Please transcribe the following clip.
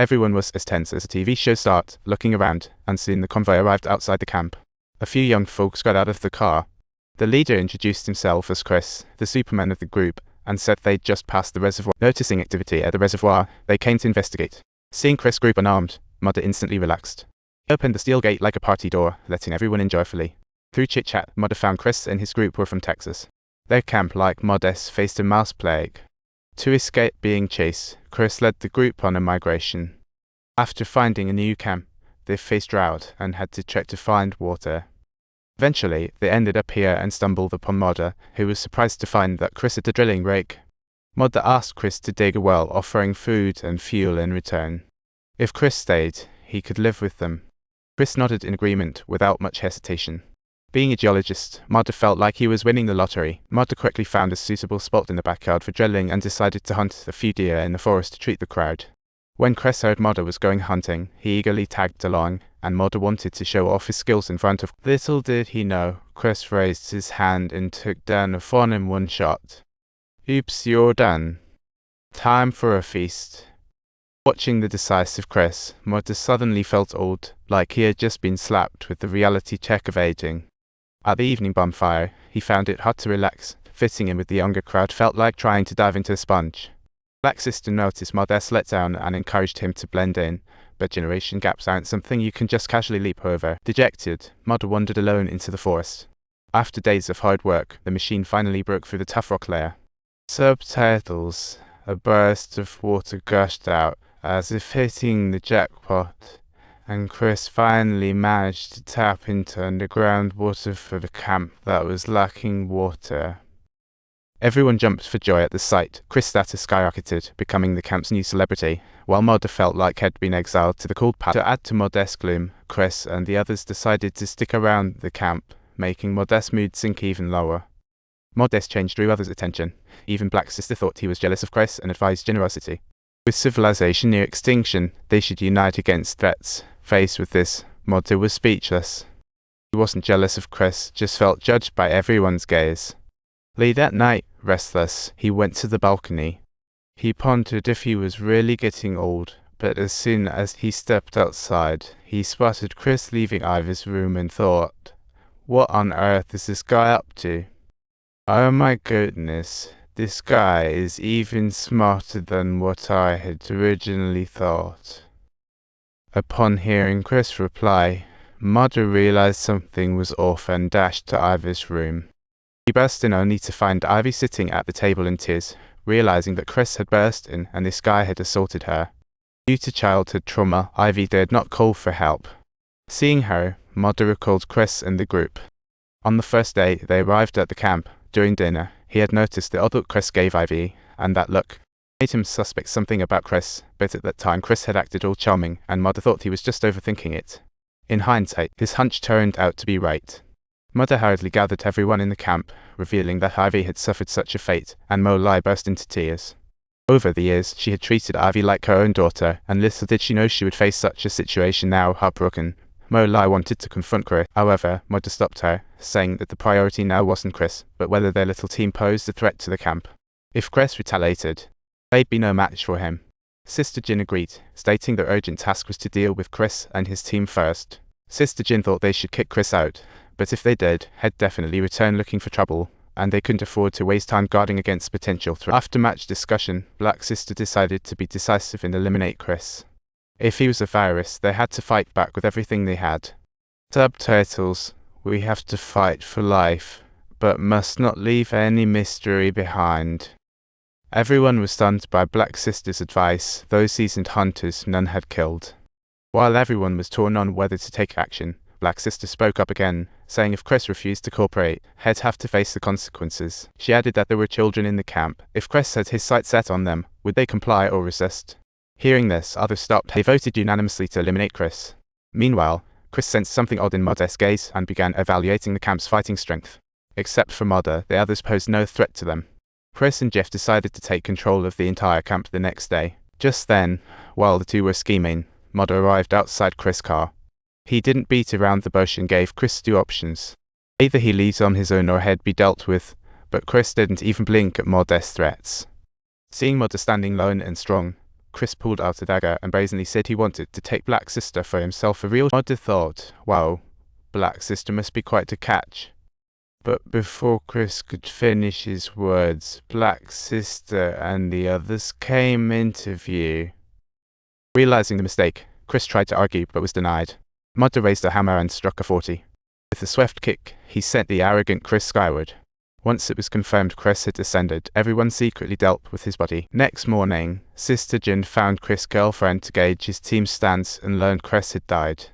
Everyone was as tense as a TV show start, looking around, and soon the convoy arrived outside the camp. A few young folks got out of the car. The leader introduced himself as Chris, the Superman of the group, and said they'd just passed the reservoir. Noticing activity at the reservoir, they came to investigate. Seeing Chris' group unarmed, Mudder instantly relaxed. He opened the steel gate like a party door, letting everyone in joyfully. Through chit-chat, Mudder found Chris and his group were from Texas. Their camp, like Mudder's, faced a mouse plague. To escape being chased, Chris led the group on a migration. After finding a new camp, they faced drought and had to trek to find water. Eventually, they ended up here and stumbled upon Mudder, who was surprised to find that Chris had a drilling rake. Mudder asked Chris to dig a well, offering food and fuel in return. If Chris stayed, he could live with them. Chris nodded in agreement without much hesitation. Being a geologist, Mudder felt like he was winning the lottery. Mudder quickly found a suitable spot in the backyard for drilling and decided to hunt a few deer in the forest to treat the crowd. When Chris heard Mudder was going hunting, he eagerly tagged along, and Mudder wanted to show off his skills in front of. Little did he know, Chris raised his hand and took down a fawn in one shot. Oops, you're done. Time for a feast. Watching the decisive Chris, Mudder suddenly felt old, like he had just been slapped with the reality check of aging. At the evening bonfire, he found it hard to relax. Fitting in with the younger crowd felt like trying to dive into a sponge. Black Sister noticed Mudder's letdown and encouraged him to blend in, but generation gaps aren't something you can just casually leap over. Dejected, Mudder wandered alone into the forest. After days of hard work, the machine finally broke through the tough rock layer. Subtitles. A burst of water gushed out, as if hitting the jackpot, and Chris finally managed to tap into underground water for the camp that was lacking water. Everyone jumped for joy at the sight. Chris' status skyrocketed, becoming the camp's new celebrity, while Mudder felt like he'd been exiled to the cold path. To add to Mudder's gloom, Chris and the others decided to stick around the camp, making Mudder's mood sink even lower. Mudder's change drew others' attention. Even Black Sister thought he was jealous of Chris and advised generosity. With civilization near extinction, they should unite against threats. Faced with this, Mudder was speechless. He wasn't jealous of Chris, just felt judged by everyone's gaze. Late that night, restless, he went to the balcony. He pondered if he was really getting old, but as soon as he stepped outside, he spotted Chris leaving Ivy's room and thought, what on earth is this guy up to? Oh my goodness, this guy is even smarter than what I had originally thought. Upon hearing Chris' reply, Mudder realized something was off and dashed to Ivy's room. He burst in only to find Ivy sitting at the table in tears, realizing that Chris had burst in and this guy had assaulted her. Due to childhood trauma, Ivy dared not call for help. Seeing her, Mudder recalled Chris and the group. On the first day they arrived at the camp, during dinner, he had noticed the odd look Chris gave Ivy, and that look made him suspect something about Chris, but at that time Chris had acted all charming, and Mudder thought he was just overthinking it. In hindsight, his hunch turned out to be right. Mudder hurriedly gathered everyone in the camp, revealing that Ivy had suffered such a fate, and Mo-Lai burst into tears. Over the years, she had treated Ivy like her own daughter, and little did she know she would face such a situation now, heartbroken. Mo-Lai wanted to confront Chris, however, Mudder stopped her, saying that the priority now wasn't Chris, but whether their little team posed a threat to the camp. If Chris retaliated, they'd be no match for him. Sister Jin agreed, stating their urgent task was to deal with Chris and his team first. Sister Jin thought they should kick Chris out, but if they did, he'd definitely return looking for trouble, and they couldn't afford to waste time guarding against potential threats. After much discussion, Black Sister decided to be decisive and eliminate Chris. If he was a virus, they had to fight back with everything they had. Subtitles. We have to fight for life, but must not leave any mystery behind. Everyone was stunned by Black Sister's advice, those seasoned hunters none had killed. While everyone was torn on whether to take action, Black Sister spoke up again, saying if Chris refused to cooperate, he'd have to face the consequences. She added that there were children in the camp. If Chris had his sights set on them, would they comply or resist? Hearing this, others stopped. They voted unanimously to eliminate Chris. Meanwhile, Chris sensed something odd in Mudder's gaze and began evaluating the camp's fighting strength. Except for Mudder, the others posed no threat to them. Chris and Jeff decided to take control of the entire camp the next day. Just then, while the two were scheming, Mudder arrived outside Chris' car. He didn't beat around the bush and gave Chris two options. Either he leaves on his own or he'd be dealt with, but Chris didn't even blink at Mudder's threats. Seeing Mudder standing lone and strong, Chris pulled out a dagger and brazenly said he wanted to take Black Sister for himself. A real odd thought. Wow, Black Sister must be quite a catch. But before Chris could finish his words, Black Sister and the others came into view. Realizing the mistake, Chris tried to argue but was denied. Mudder raised a hammer and struck a 40. With a swift kick, he sent the arrogant Chris skyward. Once it was confirmed Chris had descended, everyone secretly dealt with his body. Next morning, Sister Jin found Chris' girlfriend to gauge his team's stance and learned Chris had died.